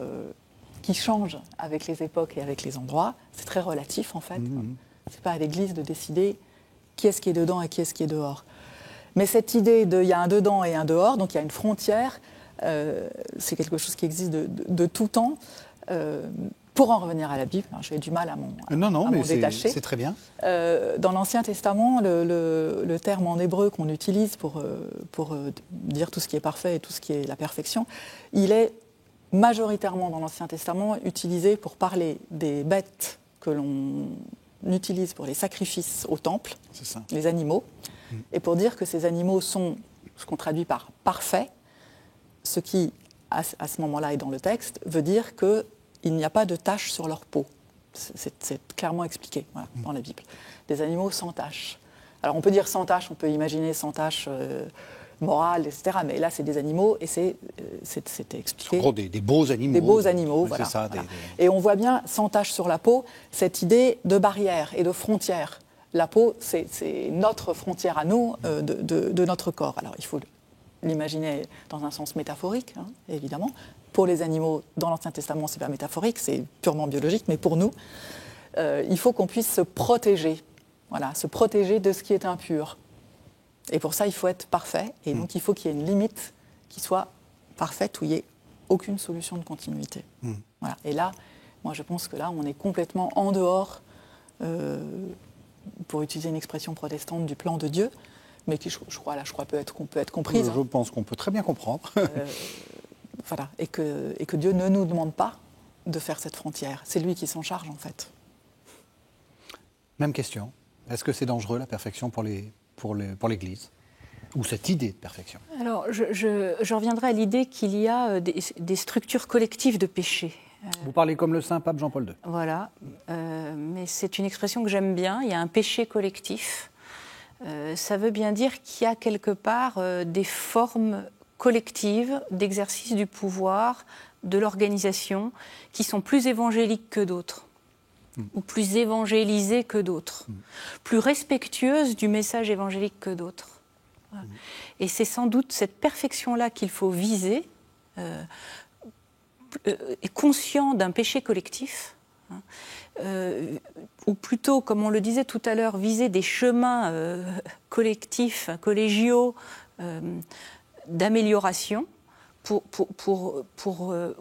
S2: qui changent avec les époques et avec les endroits. C'est très relatif, en fait. Ce n'est pas à l'Église de décider qui est-ce qui est dedans et qui est-ce qui est dehors. Mais cette idée de il y a un dedans et un dehors, donc il y a une frontière, c'est quelque chose qui existe de tout temps. Pour en revenir à la Bible, j'ai du mal à m'en détacher.
S1: C'est très bien.
S2: Dans l'Ancien Testament, le terme en hébreu qu'on utilise pour dire tout ce qui est parfait et tout ce qui est la perfection, il est majoritairement dans l'Ancien Testament utilisé pour parler des bêtes que l'on utilise pour les sacrifices au temple, les animaux, et pour dire que ces animaux sont ce qu'on traduit par parfaits, ce qui, à ce moment-là et dans le texte, veut dire qu'il n'y a pas de tache sur leur peau. C'est clairement expliqué dans la Bible. Des animaux sans tache. Alors on peut dire sans tache, on peut imaginer sans tache morale, etc. Mais là, c'est des animaux et c'est expliqué.
S1: En gros, des beaux animaux.
S2: Des beaux animaux,
S1: oui,
S2: voilà.
S1: C'est ça,
S2: voilà. Et on voit bien, sans tache sur la peau, cette idée de barrière et de frontière. La peau, c'est notre frontière à nous, de notre corps. Alors il faut l'imaginer dans un sens métaphorique, évidemment. Pour les animaux, dans l'Ancien Testament, ce n'est pas métaphorique, c'est purement biologique, mais pour nous, il faut qu'on puisse se protéger, se protéger de ce qui est impur. Et pour ça, il faut être parfait, et donc il faut qu'il y ait une limite qui soit parfaite, où il n'y ait aucune solution de continuité. Voilà. Et là, moi je pense que là, on est complètement en dehors, pour utiliser une expression protestante, du plan de Dieu, mais qui, je crois qu'on peut être comprise.
S1: Je pense qu'on peut très bien comprendre.
S2: Voilà, et que Dieu ne nous demande pas de faire cette frontière. C'est lui qui s'en charge, en fait.
S1: Même question. Est-ce que c'est dangereux, la perfection, pour l'Église ? Ou cette idée de perfection ?
S3: Alors, je reviendrai à l'idée qu'il y a des structures collectives de péché.
S1: Vous parlez comme le saint pape Jean-Paul II.
S3: Voilà, mais c'est une expression que j'aime bien. Il y a un péché collectif. Ça veut bien dire qu'il y a quelque part des formes collectives d'exercice du pouvoir, de l'organisation, qui sont plus évangéliques que d'autres, ou plus évangélisées que d'autres, plus respectueuses du message évangélique que d'autres. Voilà. Et c'est sans doute cette perfection-là qu'il faut viser, et conscient d'un péché collectif, ou plutôt, comme on le disait tout à l'heure, viser des chemins collectifs, collégiaux, d'amélioration pour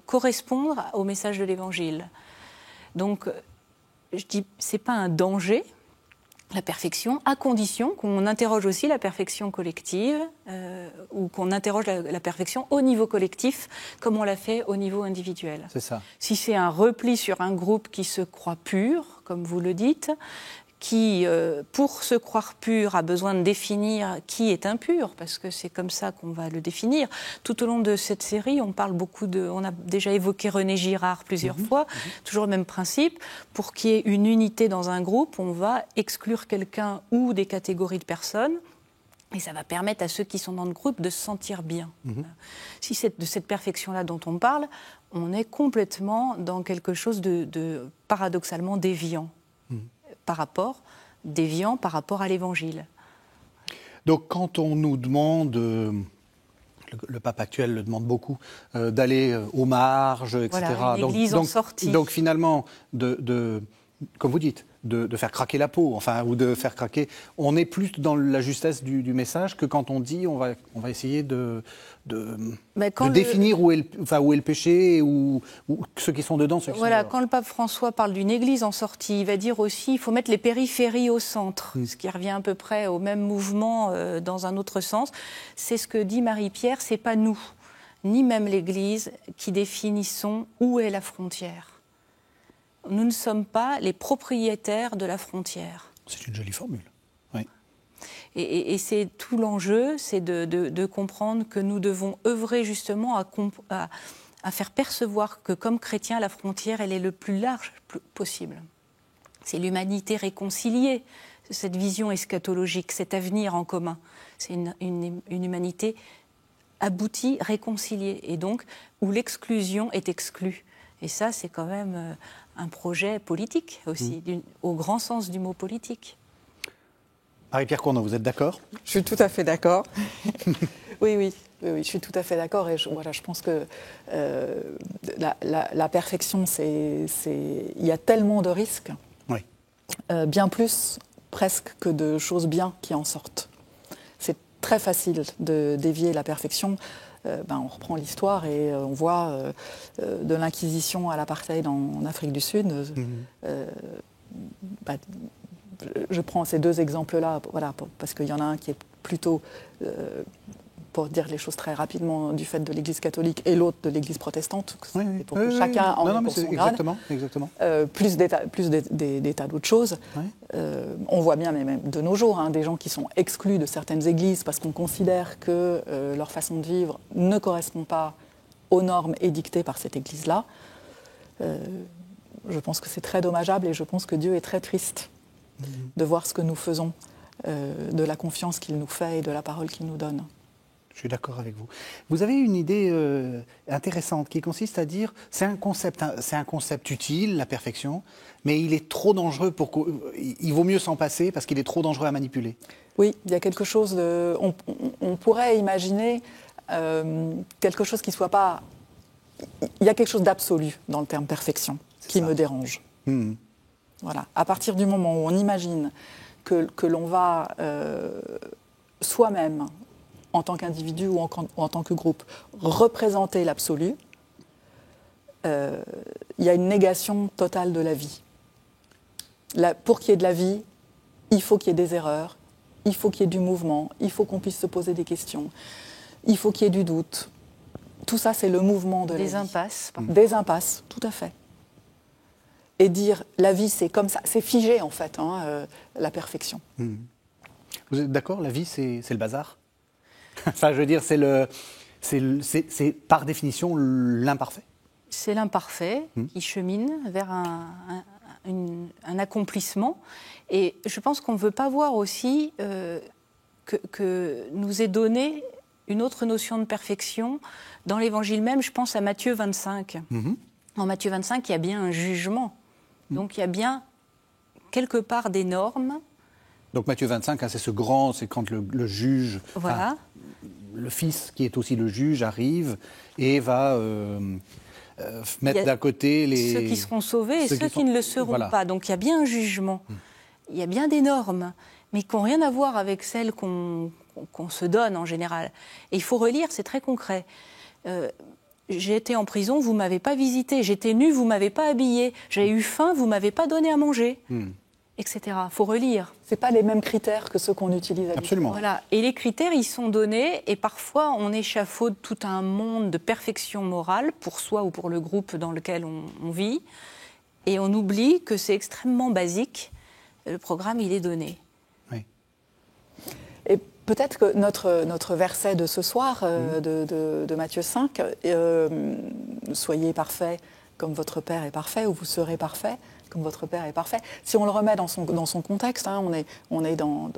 S3: correspondre au message de l'Évangile. Donc, je dis, c'est pas un danger, la perfection, à condition qu'on interroge aussi la perfection collective, ou qu'on interroge la perfection au niveau collectif, comme on l'a fait au niveau individuel.
S1: C'est ça.
S3: Si c'est un repli sur un groupe qui se croit pur, comme vous le dites, qui, pour se croire pur, a besoin de définir qui est impur, parce que c'est comme ça qu'on va le définir. Tout au long de cette série, on a déjà évoqué René Girard plusieurs fois, toujours le même principe. Pour qu'il y ait une unité dans un groupe, on va exclure quelqu'un ou des catégories de personnes, et ça va permettre à ceux qui sont dans le groupe de se sentir bien. Si c'est de cette perfection-là dont on parle, on est complètement dans quelque chose de paradoxalement déviant. Par rapport à l'Évangile.
S1: Donc quand on nous demande, le pape actuel le demande beaucoup, d'aller aux marges, etc.
S3: Voilà, une église en sortie.
S1: Donc finalement, comme vous dites, de faire craquer la peau, ou de faire craquer. On est plus dans la justesse du message que quand on dit on va essayer de définir où est le péché ou ceux qui sont dedans, ceux qui sont dehors.
S3: Quand le pape François parle d'une église en sortie, il va dire aussi qu'il faut mettre les périphéries au centre, ce qui revient à peu près au même mouvement dans un autre sens. C'est ce que dit Marie-Pierre, c'est pas nous. ni même l'Église, qui définissons où est la frontière. Nous ne sommes pas les propriétaires de la frontière.
S1: C'est une jolie formule. Oui.
S3: Et c'est tout l'enjeu, c'est de comprendre que nous devons œuvrer justement à faire percevoir que comme chrétiens, la frontière, elle est le plus large possible. C'est l'humanité réconciliée, cette vision eschatologique, cet avenir en commun. C'est une humanité aboutie, réconciliée, et donc où l'exclusion est exclue. Et ça, c'est quand même un projet politique aussi, au grand sens du mot politique.
S1: Marie-Pierre Cournot, vous êtes d'accord ?
S2: Je suis tout à fait d'accord. Oui, je suis tout à fait d'accord. Et je pense que la perfection, il y a tellement de risques,
S1: oui.
S2: Bien plus presque que de choses bien qui en sortent. C'est très facile de dévier la perfection. On reprend l'histoire et on voit de l'Inquisition à l'apartheid en Afrique du Sud. Je prends ces deux exemples-là, parce qu'il y en a un qui est plutôt, pour dire les choses très rapidement, du fait de l'Église catholique et l'autre de l'Église protestante, pour que chacun en ait pour son grade.
S1: Exactement.
S2: Plus des tas d'autres choses. Oui. On voit bien, mais même de nos jours, des gens qui sont exclus de certaines églises parce qu'on considère que leur façon de vivre ne correspond pas aux normes édictées par cette église-là. Je pense que c'est très dommageable et je pense que Dieu est très triste de voir ce que nous faisons, de la confiance qu'il nous fait et de la parole qu'il nous donne.
S1: Je suis d'accord avec vous. Vous avez une idée intéressante qui consiste à dire c'est un concept utile, la perfection, mais il est trop dangereux il vaut mieux s'en passer parce qu'il est trop dangereux à manipuler.
S2: Oui, il y a quelque chose de... On pourrait imaginer quelque chose qui soit pas... Il y a quelque chose d'absolu dans le terme perfection qui me dérange. Voilà. À partir du moment où on imagine que l'on va soi-même, en tant qu'individu ou en tant que groupe, représenter l'absolu, il y a une négation totale de la vie. Pour qu'il y ait de la vie, il faut qu'il y ait des erreurs, il faut qu'il y ait du mouvement, il faut qu'on puisse se poser des questions, il faut qu'il y ait du doute. Tout ça, c'est le mouvement de la vie.
S3: Des impasses.
S2: Des impasses, tout à fait. Et dire la vie, c'est comme ça, c'est figé en fait, la perfection.
S1: Vous êtes d'accord, la vie, c'est le bazar ? Enfin, je veux dire, c'est par définition l'imparfait.
S3: C'est l'imparfait qui chemine vers un accomplissement. Et je pense qu'on ne veut pas voir aussi que nous est donné une autre notion de perfection. Dans l'Évangile même, je pense à Matthieu 25. En Matthieu 25, il y a bien un jugement. Donc il y a bien quelque part des normes.
S1: Donc Matthieu 25, c'est quand le juge, le Fils qui est aussi le juge, arrive et va mettre d'un côté
S3: ceux qui seront sauvés et ceux qui ne le seront pas. Donc il y a bien un jugement, il y a bien des normes, mais qui n'ont rien à voir avec celles qu'on se donne en général. Et il faut relire, c'est très concret. J'ai été en prison, vous ne m'avez pas visité. J'étais nue, vous ne m'avez pas habillée. J'ai eu faim, vous ne m'avez pas donné à manger. Etc. Il faut relire.
S2: Ce n'est pas les mêmes critères que ceux qu'on utilise habituellement.
S1: Absolument.
S3: Voilà. Et les critères, ils sont donnés, et parfois on échafaude tout un monde de perfection morale, pour soi ou pour le groupe dans lequel on vit, et on oublie que c'est extrêmement basique. Le programme, il est donné.
S1: Oui.
S2: Et peut-être que notre verset de ce soir, de Matthieu 5, soyez parfaits comme votre Père est parfait, ou vous serez parfaits comme votre Père est parfait. Si on le remet dans son contexte, on est dans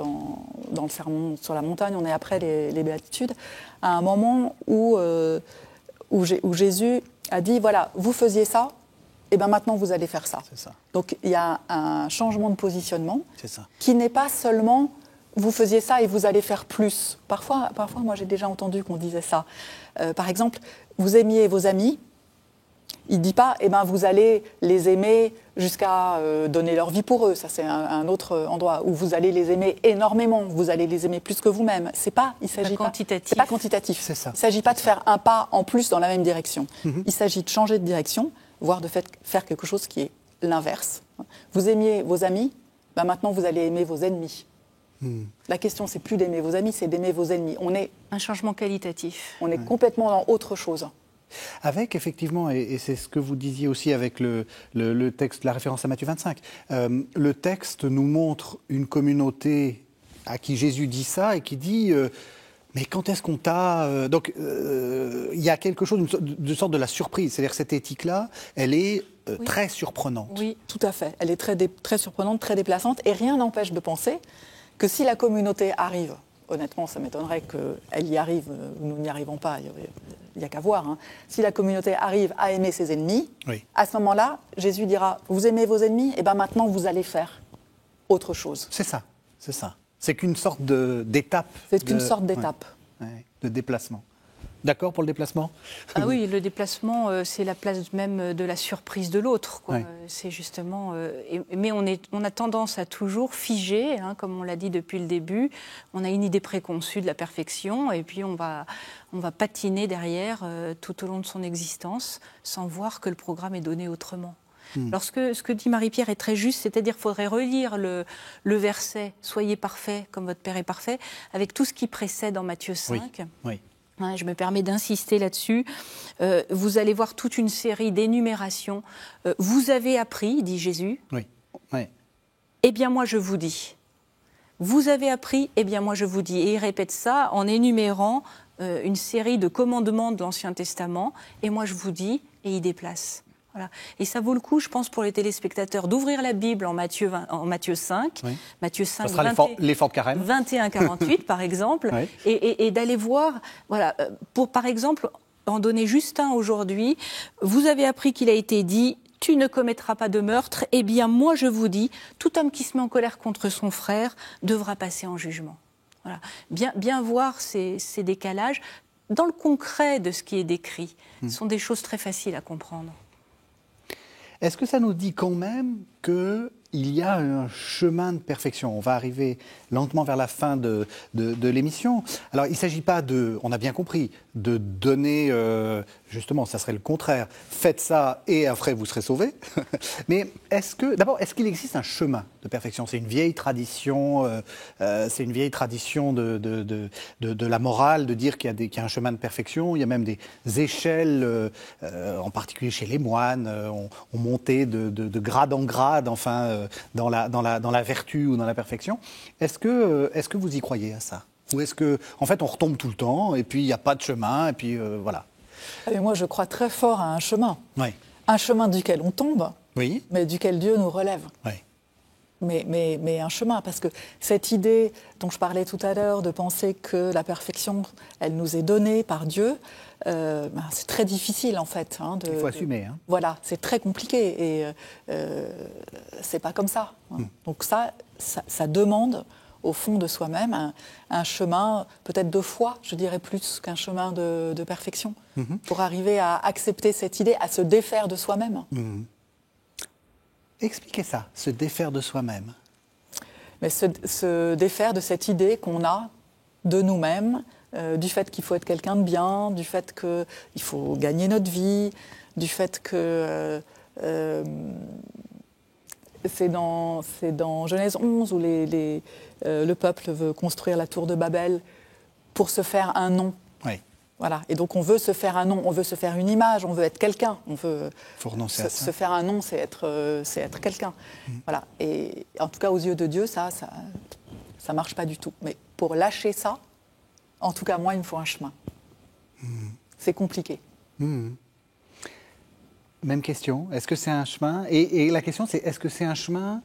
S2: le sermon sur la montagne, on est après les béatitudes, à un moment où Jésus a dit, voilà, vous faisiez ça, et bien maintenant vous allez faire ça.
S1: C'est ça.
S2: Donc il y a un changement de positionnement
S1: ça.
S2: Qui n'est pas seulement vous faisiez ça et vous allez faire plus. Parfois moi j'ai déjà entendu qu'on disait ça. Par exemple, vous aimiez vos amis. Il ne dit pas, vous allez les aimer jusqu'à donner leur vie pour eux. Ça, c'est un autre endroit où vous allez les aimer énormément. Vous allez les aimer plus que vous-même. C'est pas quantitatif.
S1: C'est ça.
S2: Il ne s'agit pas de faire un pas en plus dans la même direction. Il s'agit de changer de direction, voire de faire quelque chose qui est l'inverse. Vous aimiez vos amis, maintenant vous allez aimer vos ennemis. La question, c'est plus d'aimer vos amis, c'est d'aimer vos ennemis. On est
S3: un changement qualitatif.
S2: On est complètement dans autre chose.
S1: Avec, effectivement, et c'est ce que vous disiez aussi avec le texte, la référence à Matthieu 25, le texte nous montre une communauté à qui Jésus dit ça et qui dit mais quand est-ce qu'on t'a... Donc, il y a quelque chose de sorte de la surprise. C'est-à-dire que cette éthique-là, elle est très surprenante.
S2: Oui, tout à fait. Elle est très surprenante, très déplaçante. Et rien n'empêche de penser que si la communauté arrive, honnêtement, ça m'étonnerait qu'elle y arrive, nous n'y arrivons pas, il n'y a qu'à voir. Hein. Si la communauté arrive à aimer ses ennemis, à ce moment-là, Jésus dira, vous aimez vos ennemis, et bien maintenant vous allez faire autre chose.
S1: C'est ça, c'est ça. C'est qu'une sorte d'étape.
S2: C'est qu'une sorte d'étape.
S1: De déplacement. D'accord pour le déplacement ?
S3: Ah oui, le déplacement, c'est la place même de la surprise de l'autre. C'est justement... mais on a tendance à toujours figer, hein, comme on l'a dit depuis le début. On a une idée préconçue de la perfection et puis on va patiner derrière tout au long de son existence sans voir que le programme est donné autrement. Alors ce que dit Marie-Pierre est très juste, c'est-à-dire qu'il faudrait relire le verset « Soyez parfaits comme votre Père est parfait » avec tout ce qui précède en Matthieu 5.
S1: Oui.
S3: Je me permets d'insister là-dessus. Vous allez voir toute une série d'énumérations. Vous avez appris, dit Jésus.
S1: Oui.
S3: Eh bien moi je vous dis. Vous avez appris, eh bien moi je vous dis. Et il répète ça en énumérant une série de commandements de l'Ancien Testament. Et moi je vous dis, et il déplace. Voilà. Et ça vaut le coup, je pense, pour les téléspectateurs, d'ouvrir la Bible en Matthieu 5, Matthieu 5,
S1: ça sera l'effort de carême.
S3: 21-48 par exemple, et d'aller voir, voilà, pour par exemple, en donner juste un aujourd'hui, vous avez appris qu'il a été dit, tu ne commettras pas de meurtre, eh bien moi je vous dis, tout homme qui se met en colère contre son frère devra passer en jugement. Voilà. Bien voir ces décalages, dans le concret de ce qui est décrit, ce sont des choses très faciles à comprendre.
S1: Est-ce que ça nous dit quand même qu'il y a un chemin de perfection ? On va arriver lentement vers la fin de l'émission. Alors, il ne s'agit pas on a bien compris, de donner, justement, ça serait le contraire, faites ça et après vous serez sauvés. Mais d'abord, est-ce qu'il existe un chemin de perfection ? C'est une vieille tradition, de la morale, de dire qu'il y a un chemin de perfection. Il y a même des échelles, en particulier chez les moines, on montait de grade en grade, enfin, dans la vertu ou dans la perfection. Est-ce que vous y croyez à ça ? Ou est-ce qu'en fait, on retombe tout le temps, et puis il n'y a pas de chemin, et puis voilà.
S2: Et moi, je crois très fort à un chemin.
S1: Oui.
S2: Un chemin duquel on tombe, mais duquel Dieu nous relève.
S1: Oui.
S2: Mais un chemin, parce que cette idée dont je parlais tout à l'heure, de penser que la perfection, elle nous est donnée par Dieu, c'est très difficile en fait.
S1: Il faut assumer.
S2: Voilà, c'est très compliqué et c'est pas comme ça. Donc ça demande au fond de soi-même un chemin peut-être de foi, je dirais plus qu'un chemin de perfection, pour arriver à accepter cette idée, à se défaire de soi-même.
S1: Expliquez ça, se défaire de soi-même.
S2: Mais se défaire de cette idée qu'on a de nous-mêmes, du fait qu'il faut être quelqu'un de bien, du fait qu'il faut gagner notre vie, du fait que c'est dans Genèse 11 où le peuple veut construire la tour de Babel pour se faire un nom.
S1: Oui.
S2: Voilà. Et donc on veut se faire un nom, on veut se faire une image, on veut être quelqu'un. On veut
S1: faut renoncer à ça.
S2: Se faire un nom, c'est être quelqu'un. Voilà. Et en tout cas, aux yeux de Dieu, ça marche pas du tout. Mais pour lâcher ça, en tout cas, moi, il me faut un chemin. C'est compliqué.
S1: Même question. Est-ce que c'est un chemin ? Et la question, c'est est-ce que c'est un chemin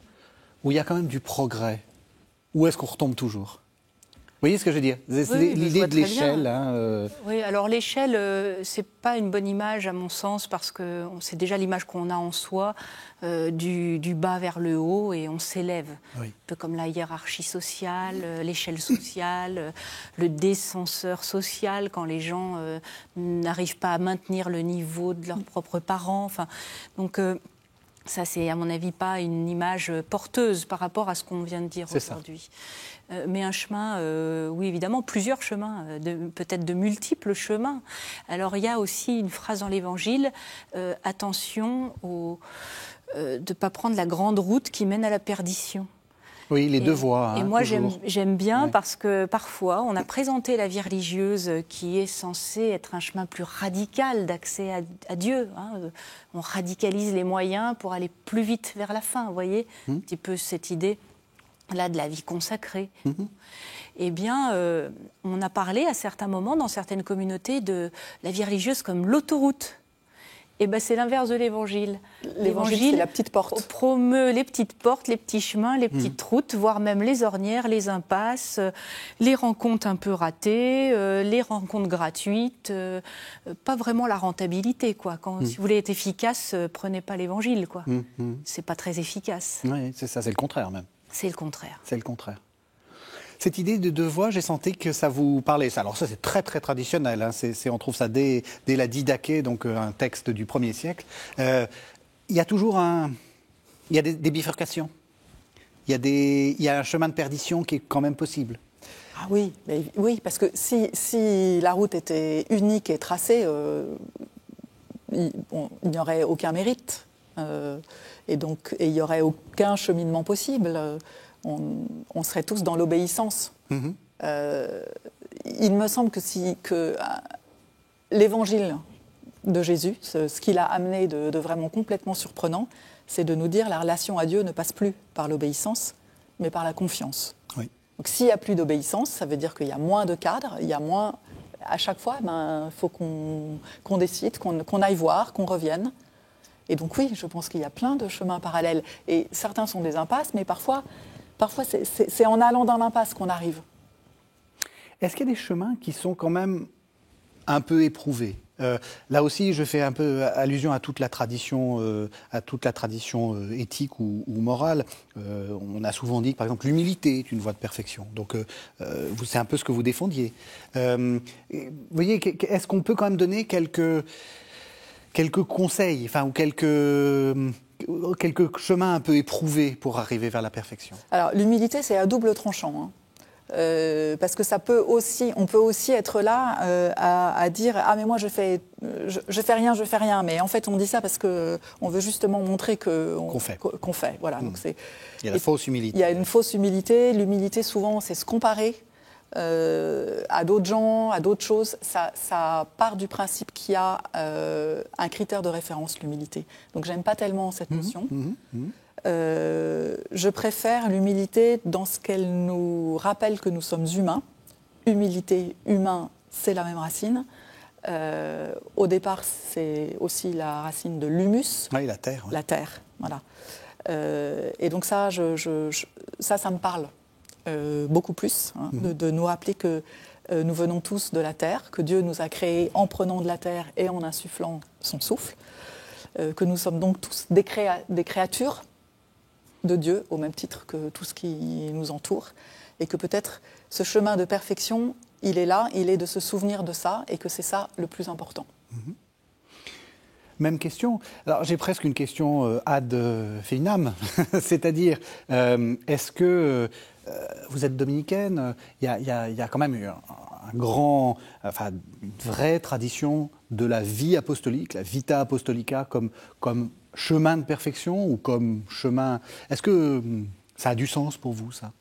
S1: où il y a quand même du progrès ? Ou est-ce qu'on retombe toujours ? Vous voyez ce que je veux dire ? C'est l'idée de l'échelle.
S3: Oui, alors l'échelle, c'est pas une bonne image à mon sens parce que c'est déjà l'image qu'on a en soi du bas vers le haut et on s'élève. Un peu comme la hiérarchie sociale, l'échelle sociale, le descenseur social quand les gens n'arrivent pas à maintenir le niveau de leurs propres parents. Enfin, donc ça, c'est à mon avis pas une image porteuse par rapport à ce qu'on vient de dire aujourd'hui. Mais un chemin, oui évidemment, plusieurs chemins, peut-être de multiples chemins. Alors il y a aussi une phrase dans l'Évangile, attention de ne pas prendre la grande route qui mène à la perdition.
S1: Oui, les deux voies.
S3: Et moi, j'aime bien
S1: ouais.
S3: parce que parfois, on a présenté la vie religieuse qui est censée être un chemin plus radical d'accès à Dieu. On radicalise les moyens pour aller plus vite vers la fin, vous voyez, un petit peu cette idée-là de la vie consacrée. Eh bien, on a parlé à certains moments, dans certaines communautés, de la vie religieuse comme l'autoroute. Eh ben, c'est l'inverse de l'Évangile.
S2: L'Évangile, c'est la petite porte.
S3: Promeut les petites portes, les petits chemins, les petites routes, voire même les ornières, les impasses, les rencontres un peu ratées, les rencontres gratuites. Pas vraiment la rentabilité, quoi. Si vous voulez être efficace, prenez pas l'Évangile, quoi. C'est pas très efficace.
S1: Oui, c'est ça, c'est le contraire même.
S3: C'est le contraire.
S1: C'est le contraire. Cette idée de deux voies, j'ai senti que ça vous parlait. Alors ça, c'est très très traditionnel. Hein. On trouve ça dès la Didaché, donc un texte du 1er siècle. Il y a toujours il y a des bifurcations. Il y a un chemin de perdition qui est quand même possible.
S2: Ah oui, oui, parce que si la route était unique et tracée, il n'y aurait aucun mérite. Et il n'y aurait aucun cheminement possible. On serait tous dans l'obéissance. Il me semble que l'évangile de Jésus, ce qu'il a amené de vraiment complètement surprenant, c'est de nous dire la relation à Dieu ne passe plus par l'obéissance, mais par la confiance.
S1: Oui.
S2: Donc s'il n'y a plus d'obéissance, ça veut dire qu'il y a moins de cadres, il y a moins... À chaque fois, il faut qu'on décide, qu'on aille voir, qu'on revienne. Et donc oui, je pense qu'il y a plein de chemins parallèles. Et certains sont des impasses, mais parfois c'est en allant dans l'impasse qu'on arrive.
S1: Est-ce qu'il y a des chemins qui sont quand même un peu éprouvés ? Là aussi, je fais un peu allusion à toute la tradition, éthique ou morale. On a souvent dit que, par exemple, l'humilité est une voie de perfection. Donc, c'est un peu ce que vous défendiez. Vous voyez, est-ce qu'on peut quand même donner quelques conseils, ou quelques chemins un peu éprouvés pour arriver vers la perfection?
S2: Alors, l'humilité, c'est à double tranchant. Parce que on peut aussi être là à dire « Ah, mais moi, je fais rien. » Mais en fait, on dit ça parce qu'on veut justement montrer qu'on fait. Voilà, donc
S1: il y a la fausse humilité.
S2: Il y a une fausse humilité. L'humilité, souvent, c'est se comparer à d'autres gens, à d'autres choses. Ça part du principe qu'il y a un critère de référence, l'humilité. Donc, j'aime pas tellement cette notion. Je préfère l'humilité dans ce qu'elle nous rappelle que nous sommes humains. Humilité, humain, c'est la même racine. Au départ, c'est aussi la racine de l'humus.
S1: Oui, la terre. Ouais.
S2: La terre, voilà. Et donc ça me parle beaucoup plus, de nous rappeler que nous venons tous de la terre, que Dieu nous a créés en prenant de la terre et en insufflant son souffle, que nous sommes donc tous des créatures de Dieu, au même titre que tout ce qui nous entoure, et que peut-être ce chemin de perfection, il est là, il est de se souvenir de ça, et que c'est ça le plus important.
S1: Même question. Alors j'ai presque une question ad finam, c'est-à-dire, est-ce que vous êtes dominicaine, il y a quand même eu une vraie tradition de la vie apostolique, la vita apostolica comme chemin de perfection ou comme chemin... Est-ce que ça a du sens pour vous, ça ?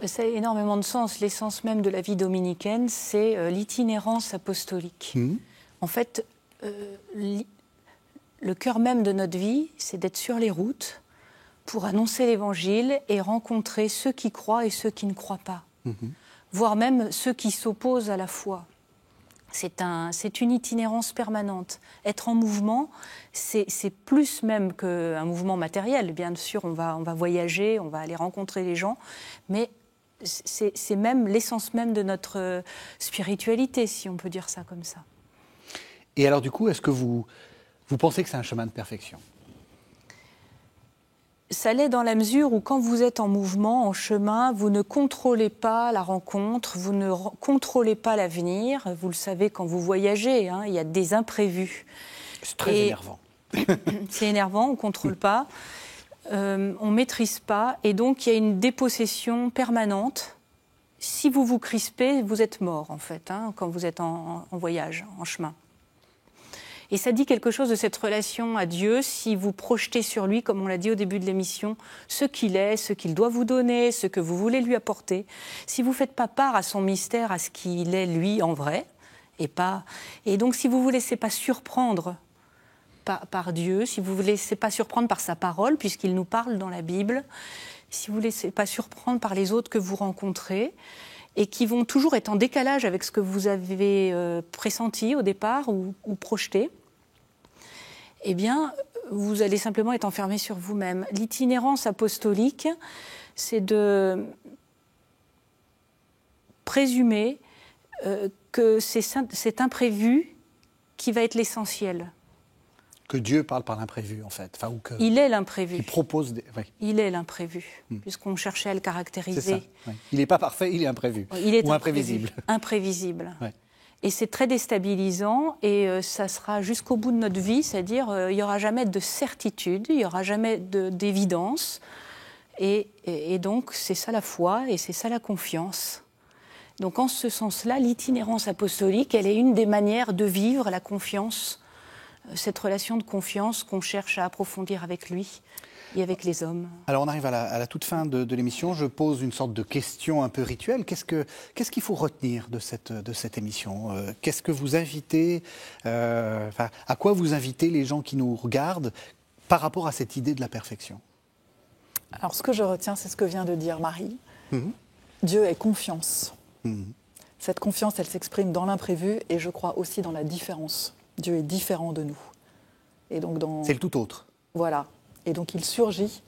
S3: Ça a énormément de sens. L'essence même de la vie dominicaine, c'est l'itinérance apostolique. En fait, le cœur même de notre vie, c'est d'être sur les routes pour annoncer l'Évangile et rencontrer ceux qui croient et ceux qui ne croient pas, voire même ceux qui s'opposent à la foi. C'est une itinérance permanente. Être en mouvement, c'est plus même qu'un mouvement matériel. Bien sûr, on va voyager, on va aller rencontrer les gens, mais c'est même l'essence même de notre spiritualité, si on peut dire ça comme ça.
S1: Et alors du coup, est-ce que vous pensez que c'est un chemin de perfection ?
S3: Ça l'est dans la mesure où quand vous êtes en mouvement, en chemin, vous ne contrôlez pas la rencontre, vous ne contrôlez pas l'avenir. Vous le savez quand vous voyagez, il y a des imprévus.
S1: C'est très énervant.
S3: C'est énervant, on ne contrôle pas, on ne maîtrise pas. Et donc il y a une dépossession permanente. Si vous vous crispez, vous êtes mort en fait, quand vous êtes en voyage, en chemin. Et ça dit quelque chose de cette relation à Dieu si vous projetez sur lui, comme on l'a dit au début de l'émission, ce qu'il est, ce qu'il doit vous donner, ce que vous voulez lui apporter. Si vous ne faites pas part à son mystère, à ce qu'il est lui en vrai, et donc si vous ne vous laissez pas surprendre par Dieu, si vous ne vous laissez pas surprendre par sa parole, puisqu'il nous parle dans la Bible, si vous ne vous laissez pas surprendre par les autres que vous rencontrez, et qui vont toujours être en décalage avec ce que vous avez pressenti au départ ou projeté, eh bien, vous allez simplement être enfermé sur vous-même. L'itinérance apostolique, c'est de présumer que c'est cet imprévu qui va être l'essentiel.
S1: Que Dieu parle par l'imprévu, en fait. Enfin, ou que,
S3: il est l'imprévu.
S1: Il propose oui.
S3: Il est l'imprévu, puisqu'on cherchait à le caractériser.
S1: C'est ça, oui. Il n'est pas parfait, il est imprévu.
S3: Il est
S1: ou imprévisible.
S3: Imprévisible.
S1: Ouais.
S3: Et c'est très déstabilisant, et ça sera jusqu'au bout de notre vie, c'est-à-dire il n'y aura jamais de certitude, il n'y aura jamais d'évidence. Et donc, c'est ça la foi, et c'est ça la confiance. Donc, en ce sens-là, l'itinérance apostolique, elle est une des manières de vivre la confiance, cette relation de confiance qu'on cherche à approfondir avec lui et avec les hommes.
S1: Alors on arrive à la toute fin de l'émission. Je pose une sorte de question un peu rituelle. Qu'est-ce qu'il faut retenir de cette émission ? Qu'est-ce que vous invitez, à quoi vous invitez les gens qui nous regardent par rapport à cette idée de la perfection ?
S2: Alors ce que je retiens, c'est ce que vient de dire Marie. Dieu est confiance. Cette confiance, elle s'exprime dans l'imprévu et je crois aussi dans la différence. Dieu est différent de nous. Et donc
S1: c'est le tout autre.
S2: Voilà. Et donc il surgit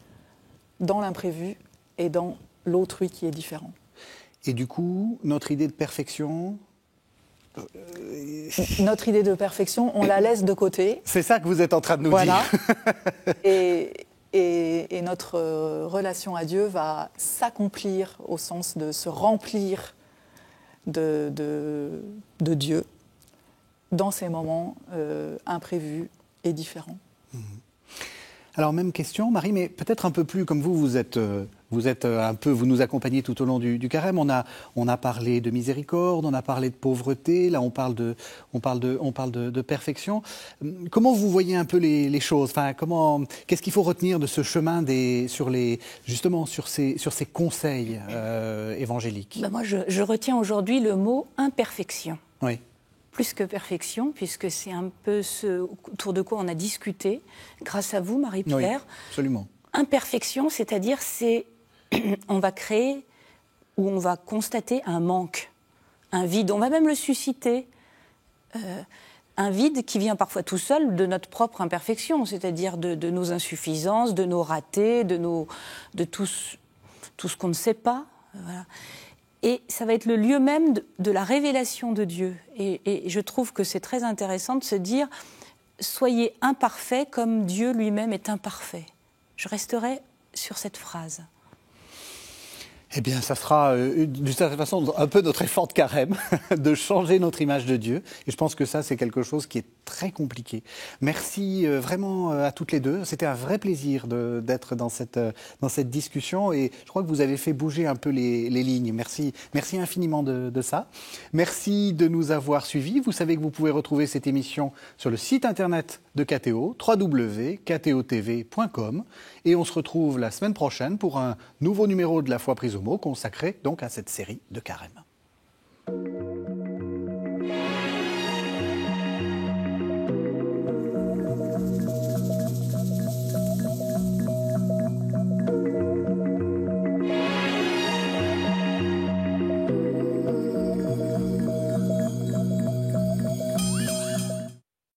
S2: dans l'imprévu et dans l'autrui qui est différent.
S1: Et du coup, notre idée de perfection...
S2: Notre idée de perfection, on la laisse de côté.
S1: C'est ça que vous êtes en train de nous
S2: dire. Et notre relation à Dieu va s'accomplir au sens de se remplir de Dieu dans ces moments imprévus et différents.
S1: Alors, même question, Marie, mais peut-être un peu plus, comme vous êtes un peu, vous nous accompagnez tout au long du carême. On a parlé de miséricorde, on a parlé de pauvreté, là on parle de perfection. Comment vous voyez un peu les choses ? Enfin, qu'est-ce qu'il faut retenir de ce chemin sur ces conseils évangéliques ?
S3: Moi, je retiens aujourd'hui le mot imperfection.
S1: Oui.
S3: Plus que perfection, puisque c'est un peu ce autour de quoi on a discuté, grâce à vous, Marie-Pierre.
S1: Oui, absolument.
S3: Imperfection, c'est-à-dire on va créer ou on va constater un manque, un vide. On va même le susciter. Un vide qui vient parfois tout seul de notre propre imperfection, c'est-à-dire de nos insuffisances, de nos ratés, de tout ce qu'on ne sait pas. Voilà. Et ça va être le lieu même de la révélation de Dieu. Et je trouve que c'est très intéressant de se dire « Soyez imparfaits comme Dieu lui-même est imparfait ». Je resterai sur cette phrase.
S1: Eh bien, ça sera d'une certaine façon un peu notre effort de carême, de changer notre image de Dieu. Et je pense que ça, c'est quelque chose qui est très compliqué. Merci vraiment à toutes les deux. C'était un vrai plaisir d'être dans cette discussion. Et je crois que vous avez fait bouger un peu les lignes. Merci infiniment de ça. Merci de nous avoir suivis. Vous savez que vous pouvez retrouver cette émission sur le site internet de KTO, www.ktotv.com. Et on se retrouve la semaine prochaine pour un nouveau numéro de La Foi prise au mot consacré donc à cette série de carême.